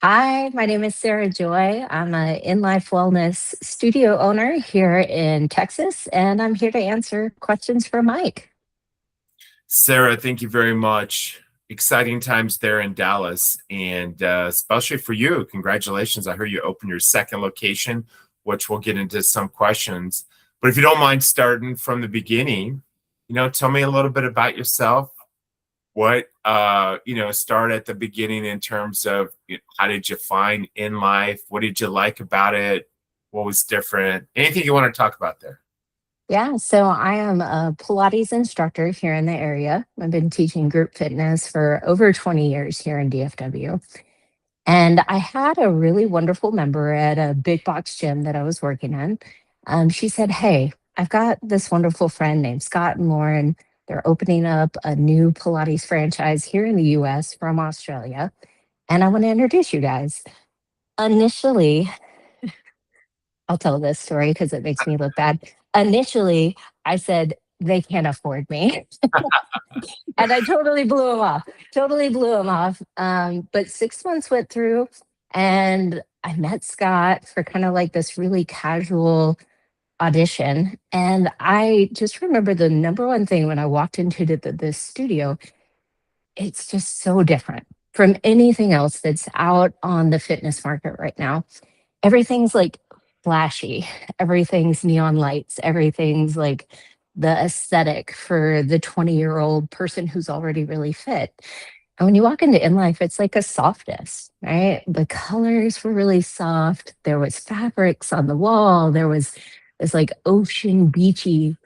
Hi, my name is Sarah Joy. I'm a inLIFE Wellness studio owner here in Texas, and I'm here to answer questions for Mike. Sarah, thank you very much. Exciting times there in Dallas, and especially for you. Congratulations. I heard you opened your second location, which we'll get into some questions. But if you don't mind starting from the beginning, tell me a little bit about yourself. What, start at the beginning in terms of how did you find in life? What did you like about it? What was different? Anything you want to talk about there? Yeah, so I am a Pilates instructor here in the area. I've been teaching group fitness for over 20 years here in DFW. And I had a really wonderful member at a big box gym that I was working in. She said, "Hey, I've got this wonderful friend named Scott and Lauren. They're opening up a new Pilates franchise here in the US from Australia. And I want to introduce you guys." Initially, I'll tell this story because it makes me look bad. Initially, I said, "They can't afford me." And I totally blew him off, totally blew him off. But 6 months went through, and I met Scott for kind of like this really casual audition. And I just remember the number one thing when I walked into this studio, it's just so different from anything else that's out on the fitness market right now. Everything's like flashy, everything's neon lights, everything's like the aesthetic for the 20-year-old person who's already really fit. And when you walk into inLIFE, it's like a softness, right? The colors were really soft. There was fabrics on the wall. There was this like ocean beachy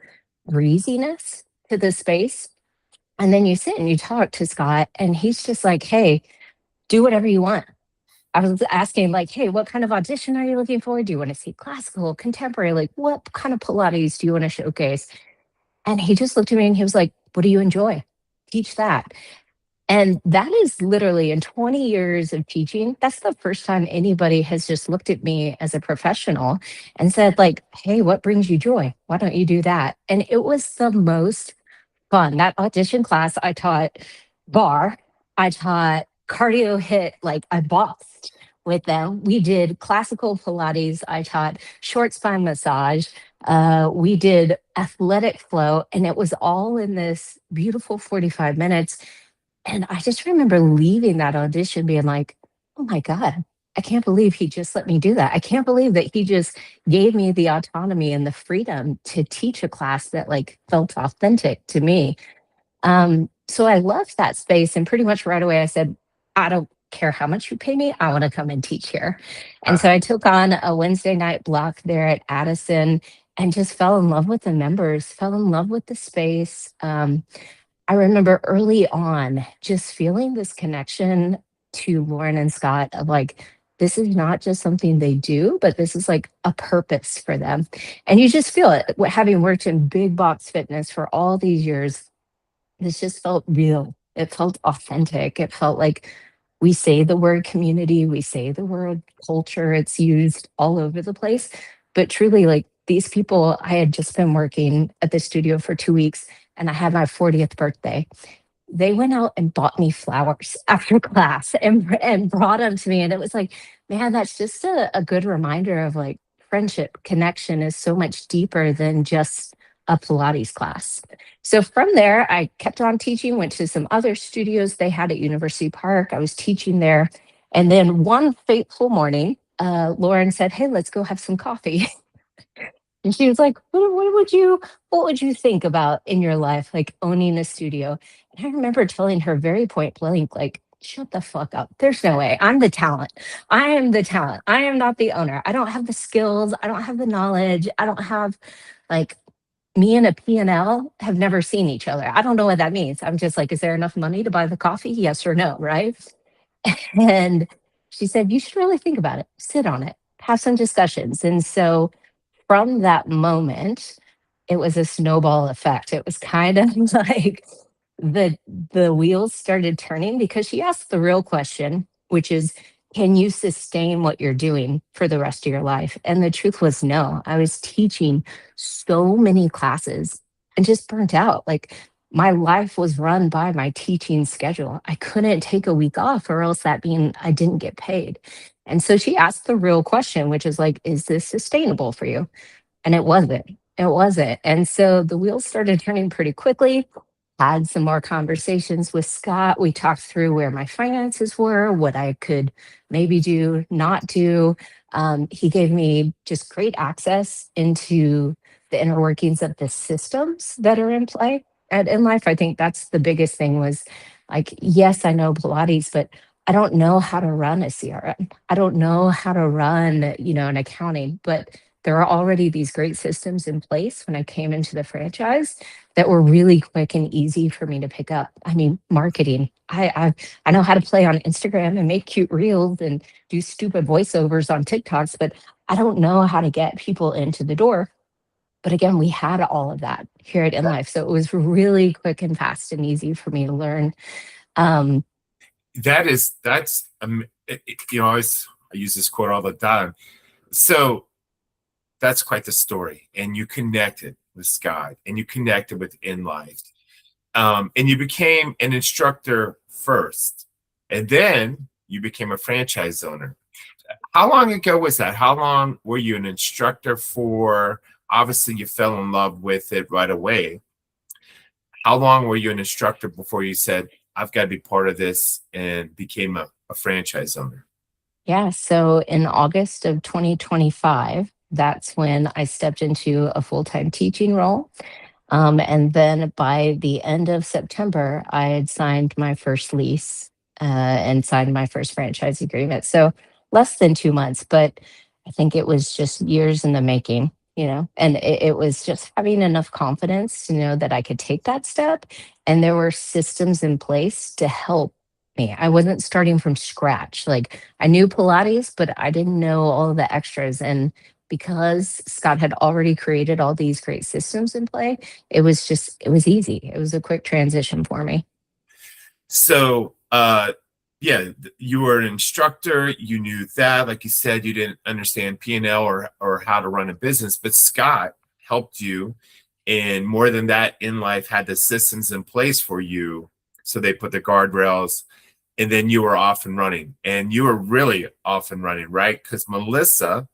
breeziness to the space. And then you sit and you talk to Scott, and he's just like, "Hey, do whatever you want." I was asking, like, "Hey, what kind of audition are you looking for? Do you want to see classical, contemporary? Like, what kind of Pilates do you want to showcase?" And he just looked at me and he was like, "What do you enjoy? Teach that." And that is literally in 20 years of teaching, that's the first time anybody has just looked at me as a professional and said, like, "Hey, what brings you joy? Why don't you do that?" And it was the most fun. That audition class, I taught bar, I taught cardio hit, like I boxed with them. We did classical Pilates, I taught short spine massage. We did athletic flow, and it was all in this beautiful 45 minutes. And I just remember leaving that audition being like, "Oh my God, I can't believe he just let me do that. I can't believe that he just gave me the autonomy and the freedom to teach a class that like felt authentic to me." So I loved that space. And pretty much right away I said, "I don't care how much you pay me. I want to come and teach here." And so I took on a Wednesday night block there at Addison and just fell in love with the members, fell in love with the space. I remember early on just feeling this connection to Lauren and Scott of like, this is not just something they do, but this is like a purpose for them. And you just feel it. Having worked in big box fitness for all these years, this just felt real. It felt authentic. It felt like we say the word community, we say the word culture, it's used all over the place. But truly, like these people, I had just been working at the studio for 2 weeks and I had my 40th birthday. They went out and bought me flowers after class and brought them to me. And it was like, man, that's just a good reminder of like friendship connection is so much deeper than just a Pilates class. So from there, I kept on teaching, went to some other studios they had at University Park. I was teaching there. And then one fateful morning, Lauren said, "Hey, let's go have some coffee." And she was like, what would you think about in your life, like owning a studio?" And I remember telling her very point blank, like, "Shut the fuck up. There's no way. I'm the talent. I am the talent. I am not the owner. I don't have the skills. I don't have the knowledge. I don't have like me and a P&L have never seen each other. I don't know what that means. I'm just like, is there enough money to buy the coffee? Yes or no, right?" And she said, "You should really think about it. Sit on it. Have some discussions." And so from that moment, it was a snowball effect. It was kind of like the the wheels started turning because she asked the real question, which is, can you sustain what you're doing for the rest of your life? And the truth was no. I was teaching so many classes and just burnt out. Like my life was run by my teaching schedule. I couldn't take a week off, or else that mean I didn't get paid. And so she asked the real question, which is like, is this sustainable for you? And it wasn't. It wasn't. And so the wheels started turning pretty quickly. Had some more conversations with Scott. We talked through where my finances were, what I could maybe do, not do. He gave me just great access into the inner workings of the systems that are in play at in life. I think that's the biggest thing was like, yes, I know Pilates, but I don't know how to run a CRM. I don't know how to run, an accounting, but there are already these great systems in place when I came into the franchise that were really quick and easy for me to pick up. I mean, marketing. I know how to play on Instagram and make cute reels and do stupid voiceovers on TikToks, but I don't know how to get people into the door. But again, we had all of that here at inLIFE. So it was really quick and fast and easy for me to learn. Um, That's I use this quote all the time. So that's quite the story. And you connected with Scott, and you connected with inLIFE, and you became an instructor first, and then you became a franchise owner. How long ago was that? How long were you an instructor for? Obviously, you fell in love with it right away. How long were you an instructor before you said, I've got to be part of this, and became a franchise owner? yeah. So in August of 2025, that's when I stepped into a full time teaching role. And then by the end of September, I had signed my first lease and signed my first franchise agreement. So less than 2 months, but I think it was just years in the making, and it was just having enough confidence to know that I could take that step. And there were systems in place to help me. I wasn't starting from scratch. Like I knew Pilates, but I didn't know all the extras. And because Scott had already created all these great systems in play, it was easy. It was a quick transition for me. So, yeah, you were an instructor. You knew that, like you said, you didn't understand P&L or how to run a business, but Scott helped you. And more than that, inLIFE had the systems in place for you. So they put the guardrails, and then you were off and running. And you were really off and running, right? Because Melissa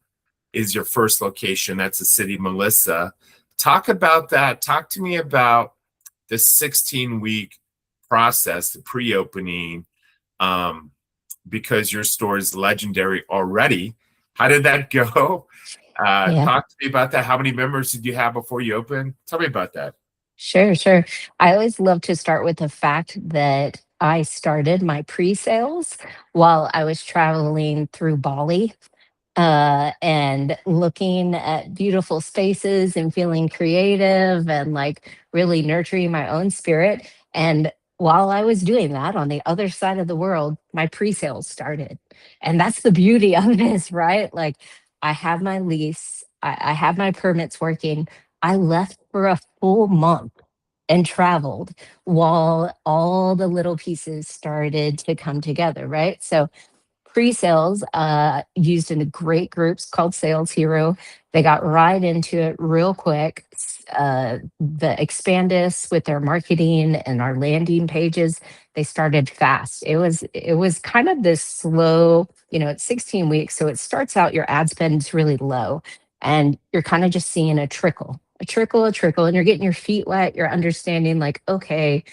is your first location. That's the city, Melissa. Talk about that. Talk to me about the 16-week process, the pre-opening, because your store is legendary already. How did that go? Yeah, Talk to me about that. How many members did you have before you opened? Tell me about that. sure, sure. I always love to start with the fact that I started my pre-sales while I was traveling through Bali and looking at beautiful spaces and feeling creative and like really nurturing my own spirit. And while I was doing that on the other side of the world, my pre sales started. And that's the beauty of this, right? Like, I have my lease, I have my permits working. I left for a full month and traveled while all the little pieces started to come together, right? So pre-sales used in great groups called Sales Hero. They got right into it real quick. The Expandus with their marketing and our landing pages, they started fast. It was kind of this slow, it's 16 weeks, so it starts out your ad spend is really low, and you're kind of just seeing a trickle, and you're getting your feet wet. You're understanding like, okay,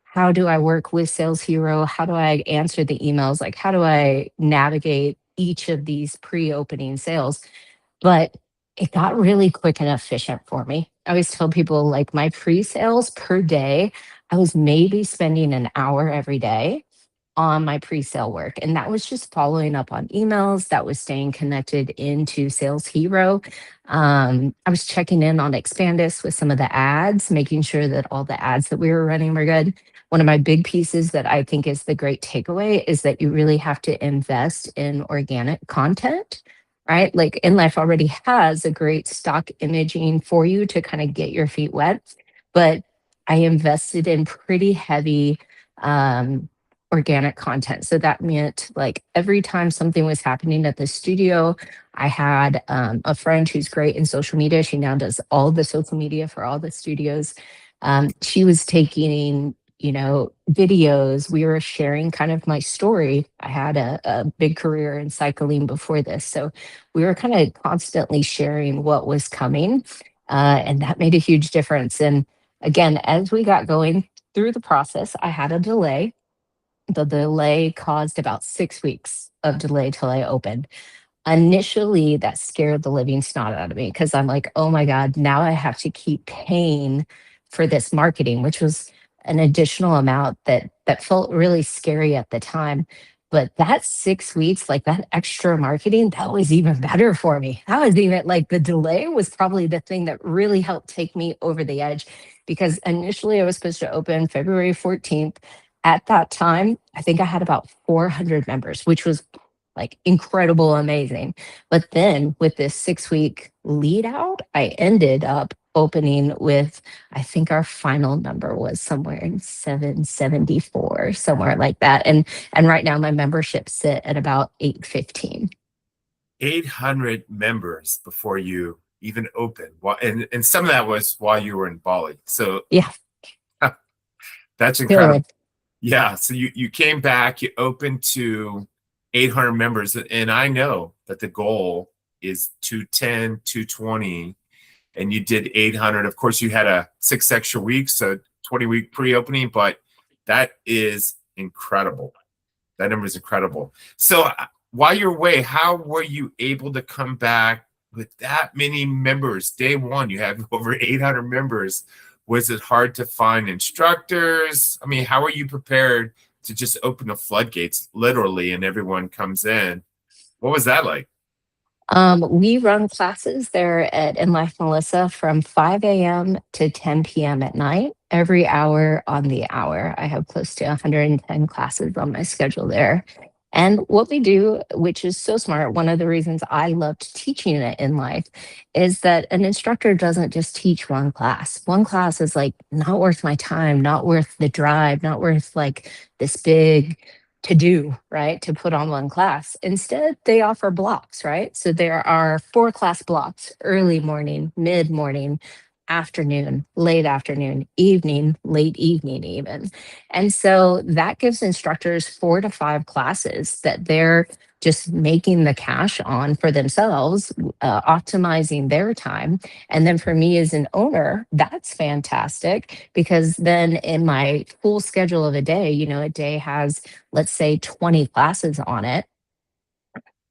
how do I work with Sales Hero? How do I answer the emails? Like, how do I navigate each of these pre opening sales? But it got really quick and efficient for me. I always tell people like my pre sales per day, I was maybe spending an hour every day on my pre-sale work, and that was just following up on emails, that was staying connected into Sales Hero. I was checking in on Expandus with some of the ads, making sure that all the ads that we were running were good. One of my big pieces that I think is the great takeaway is that you really have to invest in organic content, right? Like inLIFE already has a great stock imaging for you to kind of get your feet wet, but I invested in pretty heavy um, organic content. So that meant like every time something was happening at the studio, I had a friend who's great in social media. She now does all the social media for all the studios. She was taking, videos. We were sharing kind of my story. I had a big career in cycling before this. So we were kind of constantly sharing what was coming. And that made a huge difference. And again, as we got going through the process, I had a delay. The delay caused about 6 weeks of delay till I opened. Initially, that scared the living snot out of me because I'm like, oh my God, now I have to keep paying for this marketing, which was an additional amount that felt really scary at the time. But that 6 weeks, like that extra marketing, that was even better for me. That was even like the delay was probably the thing that really helped take me over the edge because initially I was supposed to open February 14th. At that time, I think I had about 400 members, which was like incredible, amazing. But then with this 6 week lead out, I ended up opening with, I think our final number was somewhere in 774, somewhere like that. And right now my membership sit at about 815. 800 members before you even opened. And some of that was while you were in Bali. So Yeah, that's incredible. really. Yeah. So you came back, you opened to 800 members. And I know that the goal is 210, 220, and you did 800. Of course, you had a 6 extra weeks, so 20-week pre-opening, but that is incredible. That number is incredible. So while you're away, how were you able to come back with that many members? Day one, you have over 800 members. Was it hard to find instructors? I mean, how are you prepared to just open the floodgates literally and everyone comes in? What was that like? We run classes there at inLIFE Melissa from 5 a.m. to 10 p.m. at night, every hour on the hour. I have close to 110 classes on my schedule there. And what we do, which is so smart, one of the reasons I loved teaching it in life is that an instructor doesn't just teach one class. One class is like not worth my time, not worth the drive, not worth like this big to do, right? To put on one class. Instead, they offer blocks, right? So there are 4 class blocks: early morning, mid morning, afternoon, late afternoon, evening, late evening, even. And so that gives instructors 4 to 5 classes that they're just making the cash on for themselves, optimizing their time. And then for me as an owner, that's fantastic because then in my full schedule of a day, a day has, let's say, 20 classes on it.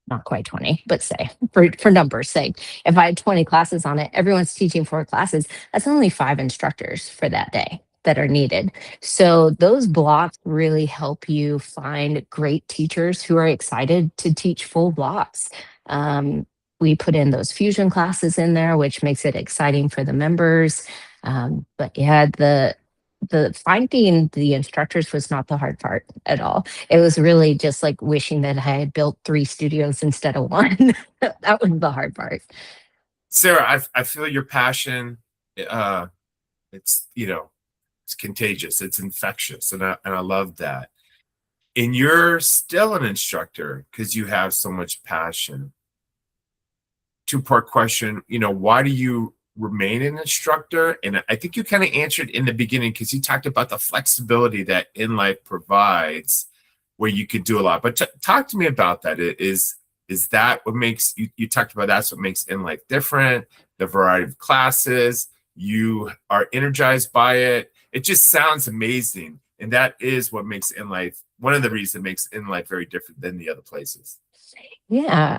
Not quite 20, but say for numbers sake, if I had 20 classes on it, everyone's teaching 4 classes. That's only 5 instructors for that day that are needed. So those blocks really help you find great teachers who are excited to teach full blocks. Um, we put in those fusion classes in there, which makes it exciting for the members. But yeah, the finding the instructors was not the hard part at all. It was really just like wishing that I had built 3 studios instead of one. That was the hard part. Sarah, I feel your passion. Uh, it's, it's contagious. It's infectious. And I love that. And you're still an instructor because you have so much passion. Two-part question, why do you remain an instructor? And I think you kind of answered in the beginning because you talked about the flexibility that inLIFE provides where you could do a lot. But talk to me about that. Is that what makes you talked about that's what makes inLIFE different, the variety of classes, you are energized by it. It just sounds amazing. And that is what makes inLIFE, one of the reasons it makes inLIFE very different than the other places. Yeah,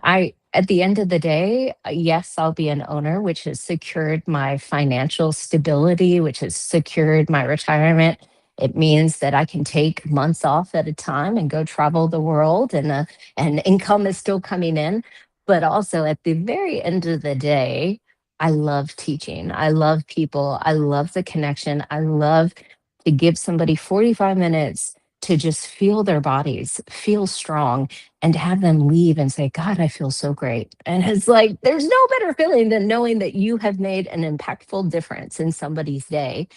at the end of the day, yes, I'll be an owner, which has secured my financial stability, which has secured my retirement. It means that I can take months off at a time and go travel the world, and income is still coming in. But also at the very end of the day, I love teaching. I love people. I love the connection. I love to give somebody 45 minutes to just feel their bodies, feel strong, and to have them leave and say, God, I feel so great. And it's like, there's no better feeling than knowing that you have made an impactful difference in somebody's day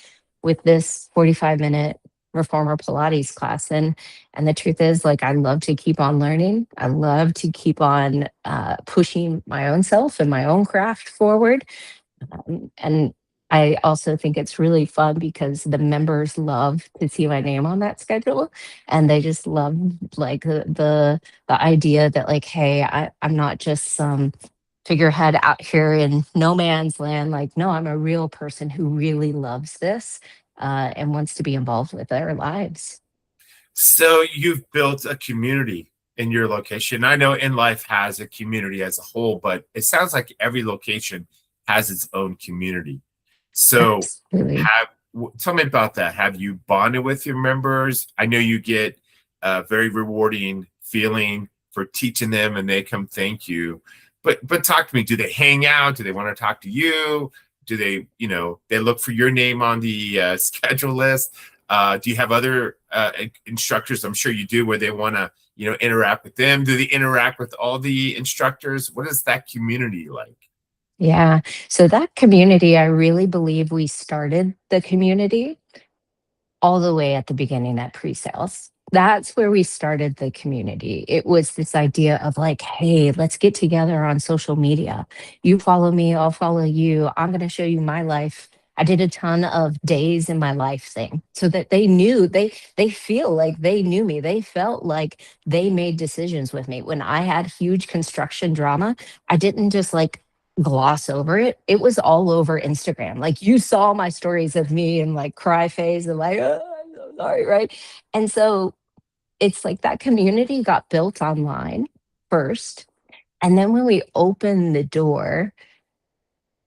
with this 45-minute reformer Pilates class. And the truth is, like, I love to keep on learning. I love to keep on pushing my own self and my own craft forward. And I also think it's really fun because the members love to see my name on that schedule, and they just love like the idea that like, hey, I'm not just some figurehead out here in no man's land. Like, no, I'm a real person who really loves this and wants to be involved with their lives. So you've built a community in your location. I know inLIFE has a community as a whole, but it sounds like every location has its own community. So Absolutely. tell me about that. Have you bonded with your members? I know you get a very rewarding feeling for teaching them and they come thank you. But talk to me. Do they hang out? Do they want to talk to you? Do they, they look for your name on the schedule list? Do you have other instructors? I'm sure you do, where they want to, interact with them. Do they interact with all the instructors? What is that community like? Yeah. So that community, I really believe we started the community all the way at the beginning at pre-sales. That's where we started the community. It was this idea of like, hey, let's get together on social media. You follow me, I'll follow you. I'm going to show you my life. I did a ton of days in my life thing so that they knew they feel like they knew me. They felt like they made decisions with me. When I had huge construction drama, I didn't just like gloss over it. It was all over Instagram. Like you saw my stories of me and like cry phase and like, oh, I'm so sorry, right? And so it's like that community got built online first. And then when we opened the door,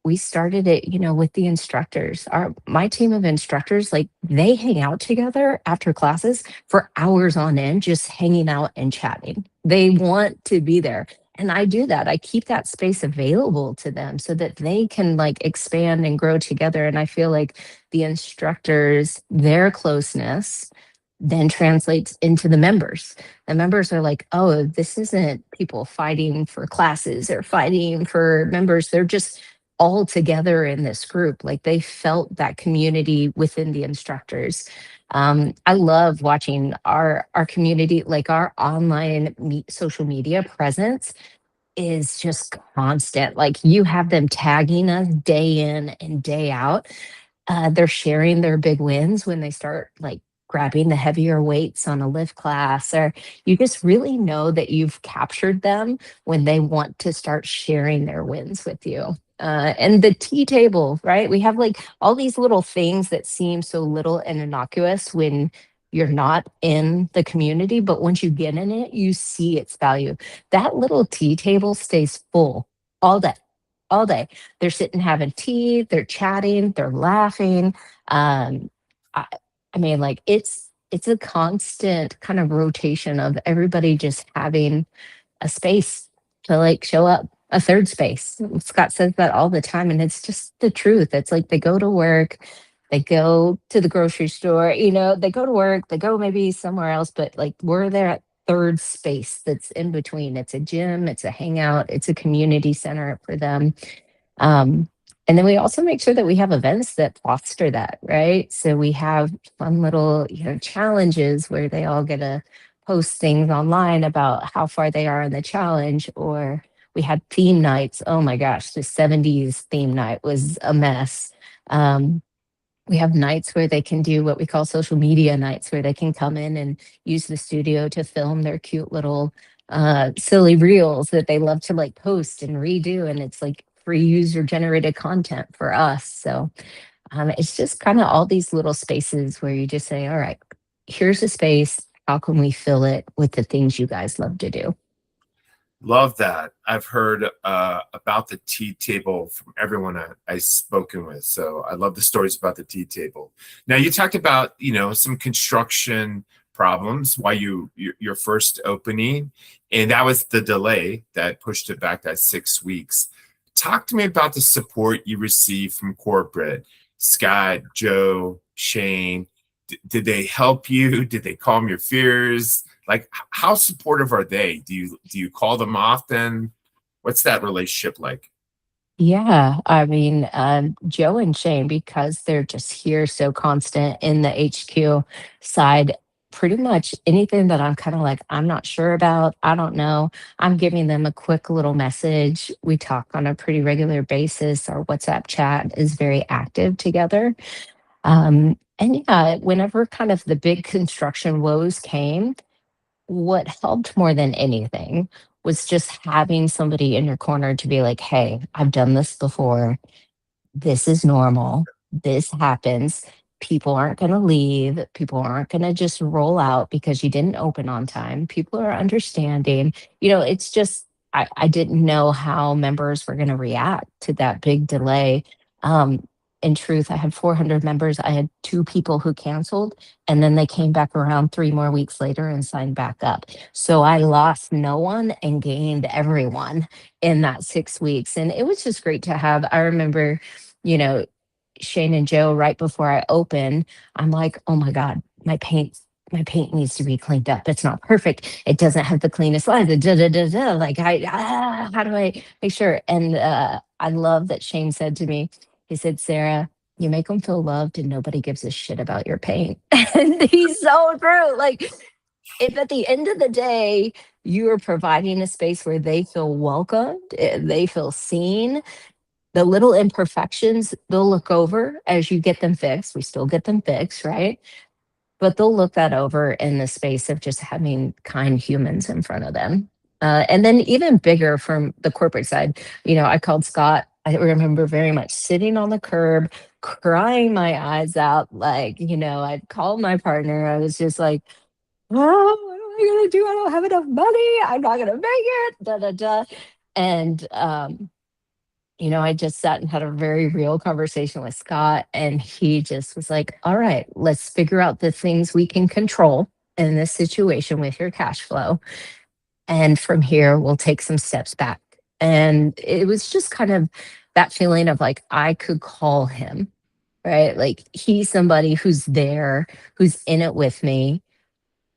we started it, with the instructors. My team of instructors, like they hang out together after classes for hours on end, just hanging out and chatting. They want to be there. And I do that. I keep that space available to them so that they can like expand and grow together. And I feel like the instructors, their closeness then translates into the members. The members are like, oh, this isn't people fighting for classes or fighting for members. They're just all together in this group. Like they felt that community within the instructors. I love watching our community, like our online social media presence is just constant. Like you have them tagging us day in and day out. They're sharing their big wins when they start like grabbing the heavier weights on a lift class, or you just really know that you've captured them when they want to start sharing their wins with you. And the tea table, right? We have like all these little things that seem so little and innocuous when you're not in the community, but once you get in it, you see its value. That little tea table stays full all day, all day. They're sitting having tea, they're chatting, they're laughing. Um, I, I mean, like it's a constant kind of rotation of everybody just having a space to like show up, a third space. Scott says that all the time, and it's just the truth. It's like they go to work, they go to the grocery store, they go to work, they go maybe somewhere else, but like we're there third space that's in between. It's a gym, it's a hangout, it's a community center for them. Um, and then we also make sure that we have events that foster that, right? So we have fun little, challenges where they all get to post things online about how far they are in the challenge. Or we had theme nights. Oh my gosh, the 70s theme night was a mess. Um, we have nights where they can do what we call social media nights, where they can come in and use the studio to film their cute little silly reels that they love to like post and redo. And it's like free user generated content for us. So it's just kind of all these little spaces where you just say, all right, here's a space. How can we fill it with the things you guys love to do? Love that. I've heard about the tea table from everyone I've spoken with. So I love the stories about the tea table. Now you talked about, some construction problems while your first opening, and that was the delay that pushed it back that 6 weeks. Talk to me about the support you received from corporate. Scott, Joe, Shane. Did they help you? Did they calm your fears? Like, how supportive are they? Do you call them often? What's that relationship like? Yeah, I mean, Joe and Shane, because they're just here so constant in the HQ side, pretty much anything that I'm kind of like, I'm not sure about, I don't know, I'm giving them a quick little message. We talk on a pretty regular basis. Our WhatsApp chat is very active together. And yeah, whenever kind of the big construction woes came, what helped more than anything was just having somebody in your corner to be like, hey, I've done this before. This is normal. This happens. People aren't going to leave. People aren't going to just roll out because you didn't open on time. People are understanding. It's just, I didn't know how members were going to react to that big delay. Um, in truth, I had 400 members. I had two people who canceled, and then they came back around 3 more weeks later and signed back up. So I lost no one and gained everyone in that 6 weeks. And it was just great to have. I remember, you know, Shane and Joe, right before I open, I'm like, oh my God, my paint needs to be cleaned up. It's not perfect. It doesn't have the cleanest lines. Da, da, da, da. Like how do I make sure? And I love that Shane said to me, he said, Sarah, you make them feel loved and nobody gives a shit about your paint. And he's so true. Like if at the end of the day, you are providing a space where they feel welcomed, they feel seen, the little imperfections they'll look over as you get them fixed. We still get them fixed, right? But they'll look that over in the space of just having kind humans in front of them. And then even bigger from the corporate side, I called Scott. I remember very much sitting on the curb, crying my eyes out. Like, I'd called my partner. I was just like, oh, what am I gonna do? I don't have enough money. I'm not gonna make it. Da da da. And I just sat and had a very real conversation with Scott, and he just was like, all right, let's figure out the things we can control in this situation with your cash flow. And from here, we'll take some steps back. And it was just kind of that feeling of like, I could call him, right? Like, he's somebody who's there, who's in it with me.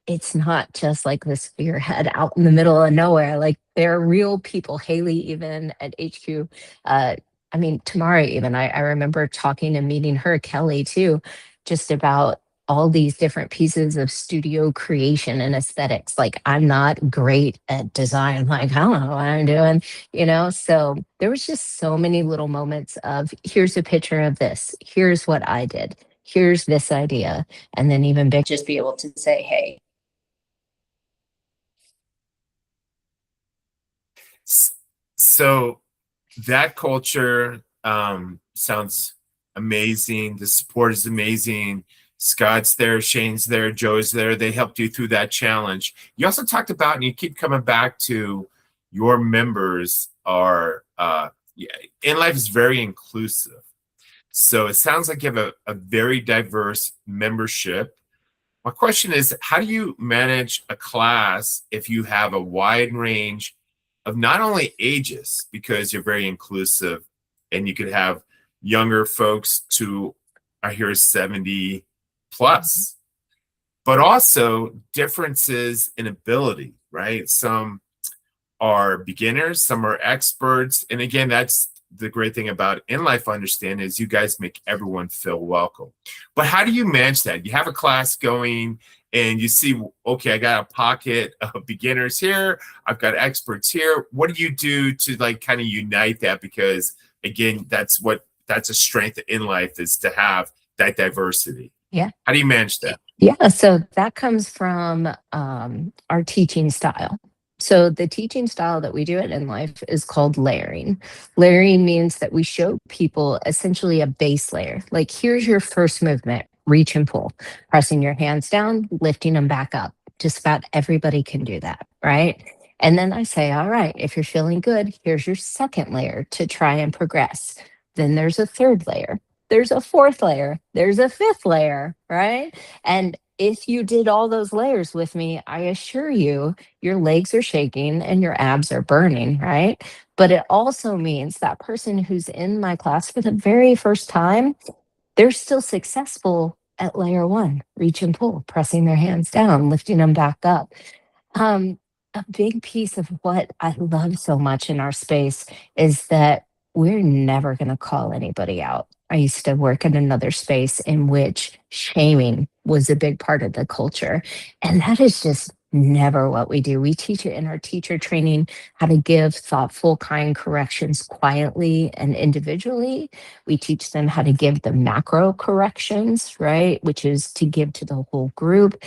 It's not just like this spearhead out in the middle of nowhere. Like, there are real people. Haley, even at HQ, I mean, Tamara, even I remember talking and meeting her, Kelly too, just about all these different pieces of studio creation and aesthetics. Like, I'm not great at design. Like, I don't know what I'm doing, So there was just so many little moments of, here's a picture of this. Here's what I did. Here's this idea. And then even big, just be able to say, hey, So that culture sounds amazing. The support is amazing. Scott's there, Shane's there, Joe's there. They helped you through that challenge. You also talked about, and you keep coming back to, your members are, yeah, inLIFE is very inclusive. So it sounds like you have a very diverse membership. My question is, how do you manage a class if you have a wide range of not only ages, because you're very inclusive and you could have younger folks to, I hear, 70 plus, but also differences in ability, right? Some are beginners, some are experts. And again, that's the great thing about inLIFE Understand, is you guys make everyone feel welcome. But how do you manage that? You have a class going and you see, okay, I got a pocket of beginners here, I've got experts here. What do you do to like kind of unite that? Because again, that's a strength in inLIFE, is to have that diversity. yeah. How do you manage that? Yeah, so that comes from our teaching style. So the teaching style that we do at inLIFE is called layering. Layering means that we show people essentially a base layer. Like, here's your first movement, reach and pull, pressing your hands down, lifting them back up. Just about everybody can do that, right? And then I say, all right, if you're feeling good, here's your second layer to try and progress. Then there's a third layer. There's a fourth layer. There's a fifth layer, right? And if you did all those layers with me, I assure you, your legs are shaking and your abs are burning, right? But it also means that person who's in my class for the very first time, they're still successful at layer one, reach and pull, pressing their hands down, lifting them back up. Um, a big piece of what I love so much in our space is that we're never going to call anybody out. I used to work in another space in which shaming was a big part of the culture. And that is just never what we do. We teach it in our teacher training how to give thoughtful, kind corrections quietly and individually. We teach them how to give the macro corrections, right? Which is to give to the whole group.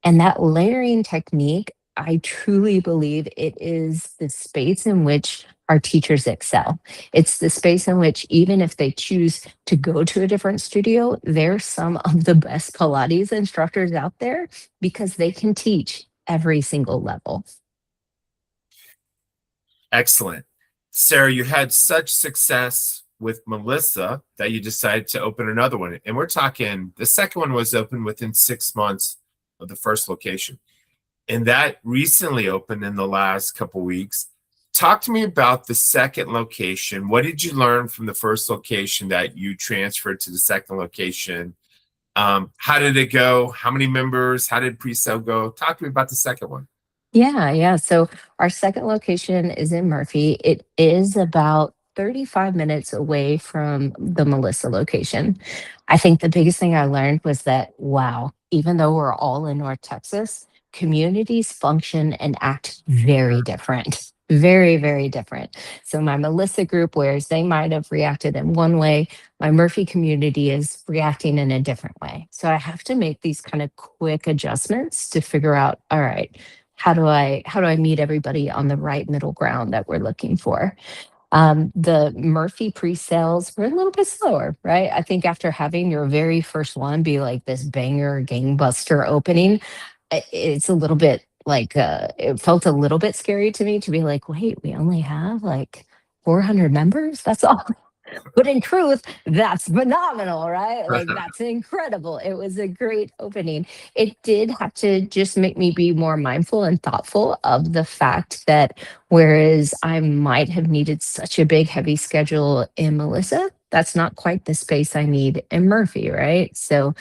And that layering technique, I truly believe it is the space in which our teachers excel. It's the space in which, even if they choose to go to a different studio, they're some of the best Pilates instructors out there because they can teach every single level. Excellent. Sarah, you had such success with Melissa that you decided to open another one. And we're talking, the second one was open within 6 months of the first location. And that recently opened in the last couple weeks. Talk to me about the second location. What did you learn from the first location that you transferred to the second location? How did it go? How many members? How did pre-sale go? Talk to me about the second one. Yeah, yeah. So our second location is in Murphy. It is about 35 minutes away from the Melissa location. I think the biggest thing I learned was that, wow, even though we're all in North Texas, communities function and act very different. Very, very different. So my Melissa group, whereas they might have reacted in one way, my Murphy community is reacting in a different way. So I have to make these kind of quick adjustments to figure out, all right, how do I meet everybody on the right middle ground that we're looking for? The Murphy pre-sales were a little bit slower, right? I think after having your very first one be like this banger gangbuster opening, it's a little bit like it felt a little bit scary to me to be like, wait, we only have like 400 members. That's all. But in truth, that's phenomenal, right? Like, that's incredible. It was a great opening. It did have to just make me be more mindful and thoughtful of the fact that whereas I might have needed such a big, heavy schedule in Melissa, that's not quite the space I need in Murphy, right? So,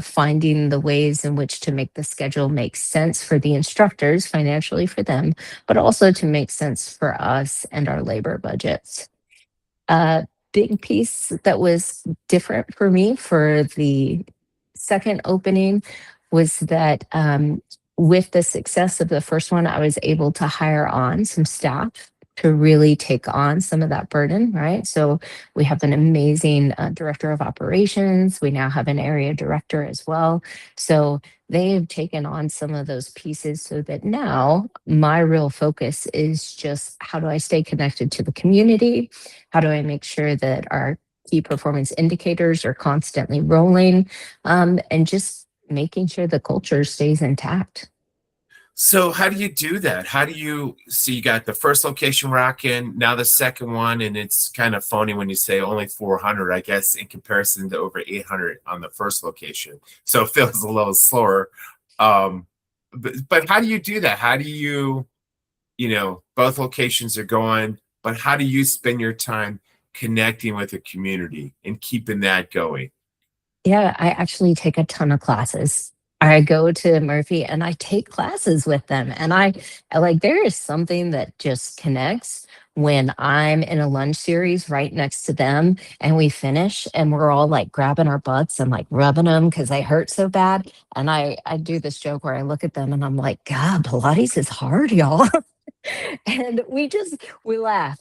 finding the ways in which to make the schedule make sense for the instructors financially for them, but also to make sense for us and our labor budgets. A big piece that was different for me for the second opening was that with the success of the first one, I was able to hire on some staff to really take on some of that burden, right? So we have an amazing director of operations. We now have an area director as well. So they have taken on some of those pieces so that now my real focus is just how do I stay connected to the community? How do I make sure that our key performance indicators are constantly rolling? And just making sure the culture stays intact. So how do you do that? How do you see you got the first location rocking, now the second one, and it's kind of phony when you say only 400, I guess, in comparison to over 800 on the first location. So it feels a little slower. But how do you do that? How do you, both locations are going, but how do you spend your time connecting with the community and keeping that going? Yeah, I actually take a ton of classes. I go to Murphy and I take classes with them. And I like, there is something that just connects when I'm in a lunch series right next to them and we finish and we're all like grabbing our butts and like rubbing them because they hurt so bad. And I do this joke where I look at them and I'm like, God, Pilates is hard, y'all. And we laugh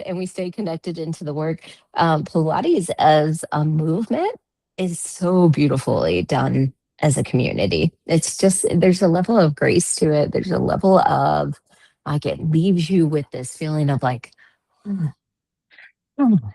and we stay connected into the work. Pilates as a movement is so beautifully done as a community. It's just, there's a level of grace to it. There's a level of like, it leaves you with this feeling of like, "Hmm,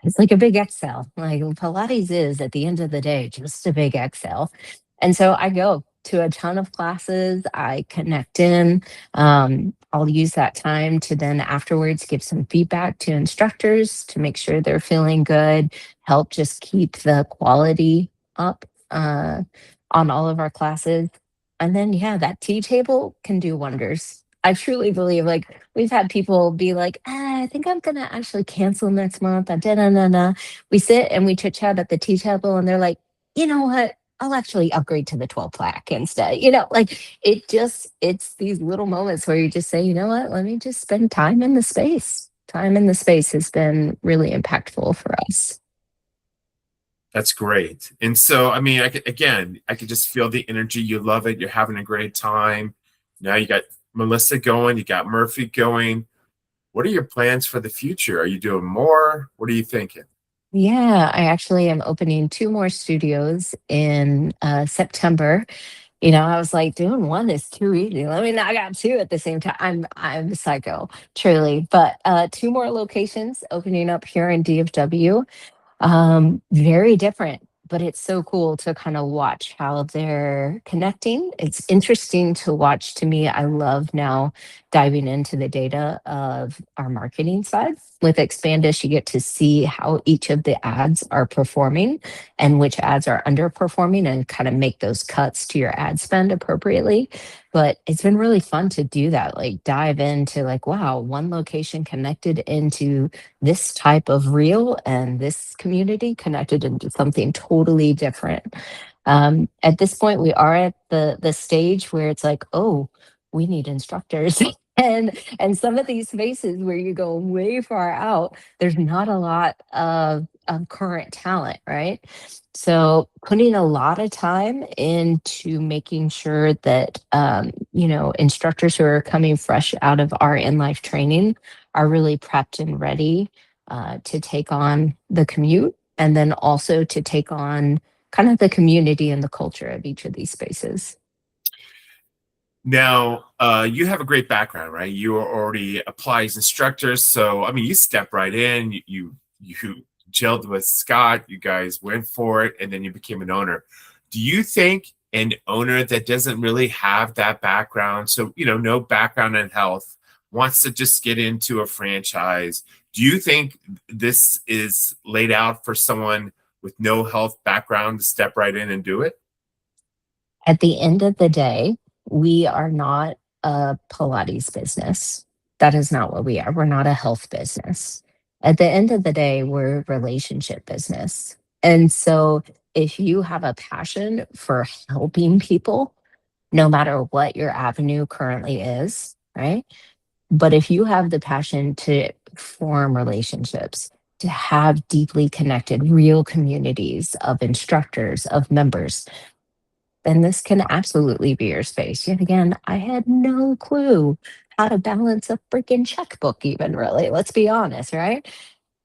it's like a big exhale. Like Pilates is at the end of the day, just a big exhale. And so I go to a ton of classes. I connect in. I'll use that time to then afterwards give some feedback to instructors to make sure they're feeling good, help just keep the quality up on all of our classes. And then, yeah, that tea table can do wonders. I truly believe, like, we've had people be like, I think I'm going to actually cancel next month. Da-da-da-da. We sit and we chit chat at the tea table, and they're like, you know what? I'll actually upgrade to the 12 plaque instead. Like it's these little moments where you just say, you know what? Let me just spend time in the space. Time in the space has been really impactful for us. That's great. And so, I mean, I could just feel the energy. You love it. You're having a great time. Now you got Melissa going, you got Murphy going. What are your plans for the future? Are you doing more? What are you thinking? Yeah, I actually am opening two more studios in September. You know, I was like, doing one is too easy. Let me knock out two at the same time. I'm a psycho, truly. But two more locations opening up here in DFW. Very different, but it's so cool to kind of watch how they're connecting. It's interesting to watch. To me, I love now diving into the data of our marketing side. With Expandish, you get to see how each of the ads are performing and which ads are underperforming and kind of make those cuts to your ad spend appropriately. But it's been really fun to do that, like dive into like, wow, one location connected into this type of reel and this community connected into something totally different. At this point, we are at the stage where it's like, oh, we need instructors. And some of these spaces where you go way far out, there's not a lot of current talent, right? So putting a lot of time into making sure that you know, instructors who are coming fresh out of our in-life training are really prepped and ready to take on the commute, and then also to take on kind of the community and the culture of each of these spaces. Now, you have a great background, right? You are already applies instructors, so I mean, you step right in. You gelled with Scott. You guys went for it, and then you became an owner. Do you think an owner that doesn't really have that background, so you know, no background in health, wants to just get into a franchise? Do you think this is laid out for someone with no health background to step right in and do it? At the end of the day, we are not a Pilates business. That is not what we are. We're not a health business. At the end of the day, we're a relationship business. And so if you have a passion for helping people, no matter what your avenue currently is, right? But if you have the passion to form relationships, to have deeply connected, real communities of instructors, of members, then this can absolutely be your space. Yet again, I had no clue how to balance a freaking checkbook, even really. Let's be honest, right?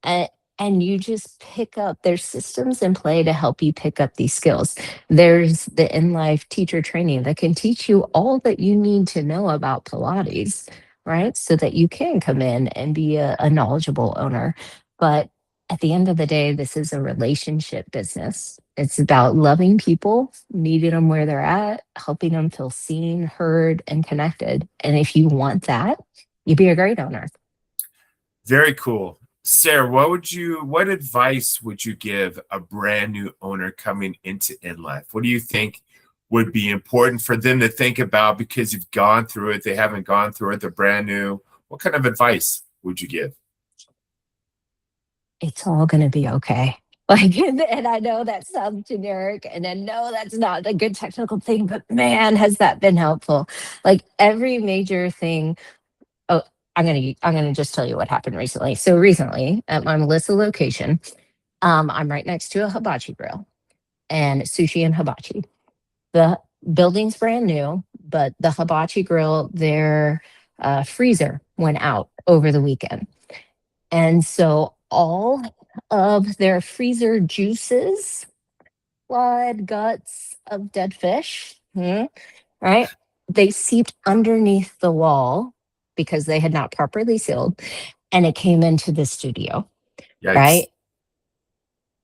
And and you just pick up, there's systems in play to help you pick up these skills. There's the in-life teacher training that can teach you all that you need to know about Pilates, right? So that you can come in and be a knowledgeable owner. But at the end of the day, this is a relationship business. It's about loving people, meeting them where they're at, helping them feel seen, heard, and connected. And if you want that, you'd be a great owner. Very cool. Sarah, what advice would you give a brand new owner coming into InLife? What do you think would be important for them to think about because you've gone through it, they haven't gone through it, they're brand new? What kind of advice would you give? It's all going to be okay. Like, and I know that sounds generic, and I know that's not a good technical thing, but man, has that been helpful. Like every major thing. Oh, I'm gonna just tell you what happened recently. So recently at my Melissa location, I'm right next to a hibachi grill and sushi and hibachi. The building's brand new, but the hibachi grill, their freezer went out over the weekend. And so all of their freezer juices, blood, guts of dead fish, right? They seeped underneath the wall because they had not properly sealed, and it came into the studio, Yikes. right?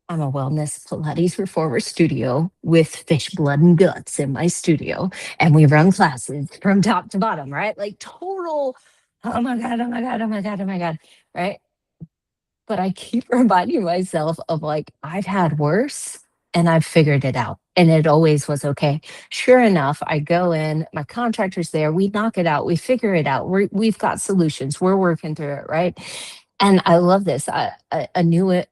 I'm a wellness Pilates reformer studio with fish blood and guts in my studio. And we run classes from top to bottom, right? Like total, oh my God, oh my God, oh my God, oh my God, right? But I keep reminding myself of like, I've had worse and I've figured it out. And it always was okay. Sure enough, I go in, my contractor's there, we knock it out, we figure it out. We've got solutions, we're working through it, right? And I love this. A new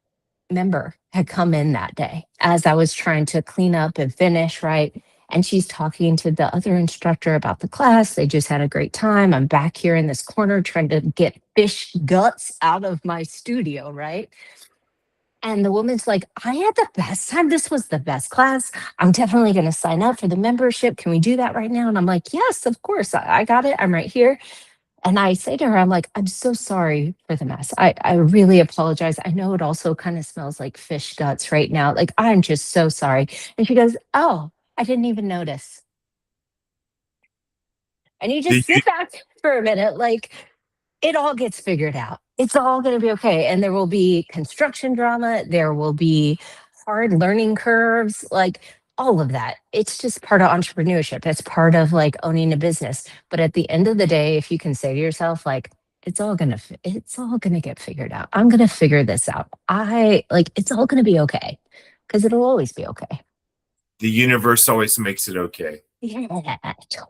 member had come in that day as I was trying to clean up and finish, right? And she's talking to the other instructor about the class. They just had a great time. I'm back here in this corner trying to get fish guts out of my studio, right? And the woman's like, I had the best time. This was the best class. I'm definitely going to sign up for the membership. Can we do that right now? And I'm like, yes, of course. I got it. I'm right here. And I say to her, I'm like, I'm so sorry for the mess. I really apologize. I know it also kind of smells like fish guts right now. Like, I'm just so sorry. And she goes, oh, I didn't even notice. And you Do just you, sit back for a minute, like, it all gets figured out. It's all going to be okay. And there will be construction drama. There will be hard learning curves, like all of that. It's just part of entrepreneurship. It's part of like owning a business. But at the end of the day, if you can say to yourself, like, it's all gonna get figured out. I'm gonna figure this out. It's all gonna be okay because it'll always be okay. the universe always makes it okay. Yeah,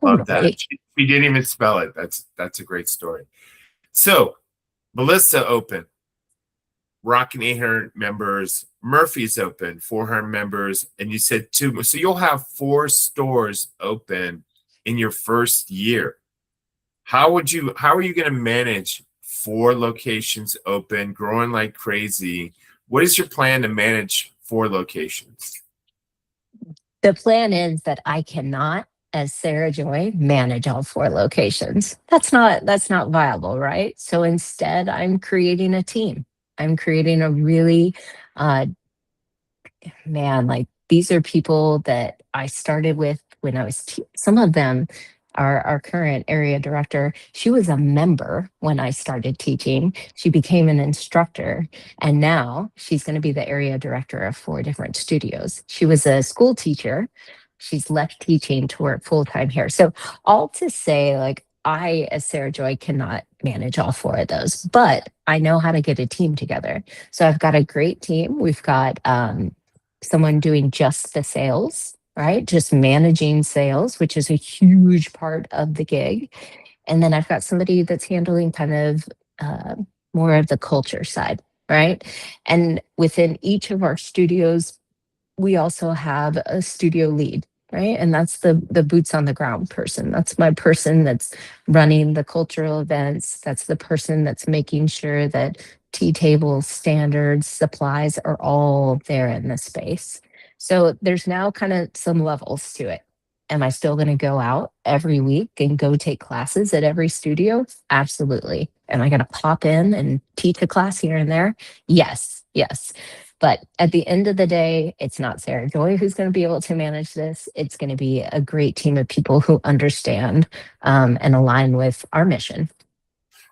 Love that. totally. She didn't even spell it. That's a great story. So Melissa open, Rocking 800 members. Murphy's open, 400 members. And you said two. So you'll have 4 stores open in your first year. How are you going to manage 4 locations open, growing like crazy? What is your plan to manage 4 locations? The plan is that I cannot, as Sarah Joy, manage all 4 locations. That's not viable, right? So instead, I'm creating a team. I'm creating a really uh, man, like these are people that I started with when I was, some of them are our current area director. She was a member when I started teaching. She became an instructor, and now she's going to be the area director of 4 different studios. She was a school teacher. She's left teaching to work full time here. So, all to say, like, I, as Sarah Joy, cannot manage all 4 of those, but I know how to get a team together. So, I've got a great team. We've got someone doing just the sales, right? Just managing sales, which is a huge part of the gig. And then I've got somebody that's handling kind of uh, more of the culture side, right? And within each of our studios, we also have a studio lead, right? And that's the boots on the ground person. That's my person that's running the cultural events. That's the person that's making sure that tea tables, standards, supplies are all there in the space. So there's now kind of some levels to it. Am I still going to go out every week and go take classes at every studio? Absolutely. Am I going to pop in and teach a class here and there? Yes, yes. But at the end of the day, it's not Sarah Joy who's going to be able to manage this. It's going to be a great team of people who understand and align with our mission.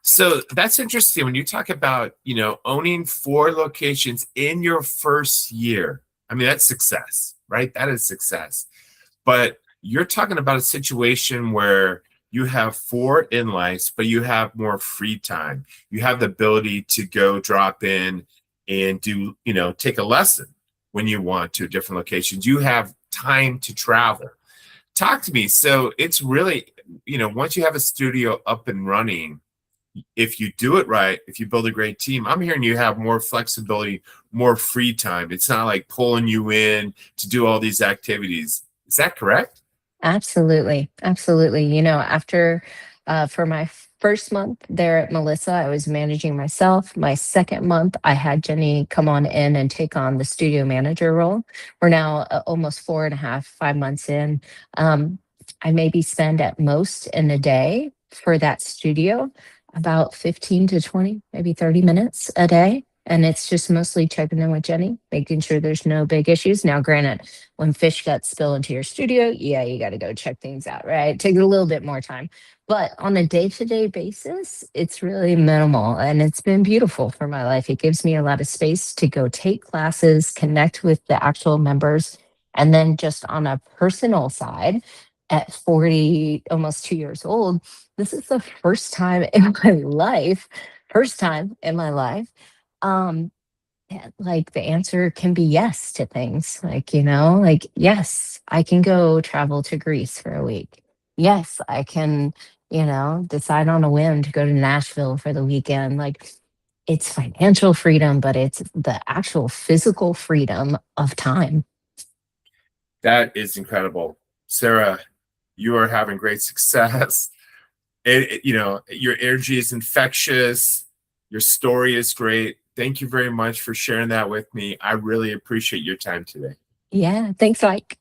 So that's interesting when you talk about, owning 4 locations in your first year. I mean, that's success, right? That is success. But you're talking about a situation where you have 4 inLIFEs, but you have more free time. You have the ability to go drop in and do, take a lesson when you want to different locations. You have time to travel. Talk to me. So it's really, once you have a studio up and running, if you do it right, if you build a great team, I'm hearing you have more flexibility, more free time. It's not like pulling you in to do all these activities. Is that correct? Absolutely. Absolutely. After for my first month there at Melissa, I was managing myself. My second month, I had Jenny come on in and take on the studio manager role. We're now almost 4.5, 5 months in. I maybe spend at most in a day for that studio about 15 to 20, maybe 30 minutes a day. And it's just mostly checking in with Jenny, making sure there's no big issues. Now, granted, when fish guts spill into your studio, yeah, you got to go check things out, right? Take a little bit more time. But on a day to day basis, it's really minimal and it's been beautiful for my life. It gives me a lot of space to go take classes, connect with the actual members. And then just on a personal side, at 40, almost 2 years old, this is the first time in my life, um, like the answer can be yes to things like yes, I can go travel to Greece for a week. Yes, I can, decide on a whim to go to Nashville for the weekend. Like, it's financial freedom, but it's the actual physical freedom of time. That is incredible. Sarah, you are having great success. Your energy is infectious. Your story is great. Thank you very much for sharing that with me. I really appreciate your time today. Yeah, thanks, Mike.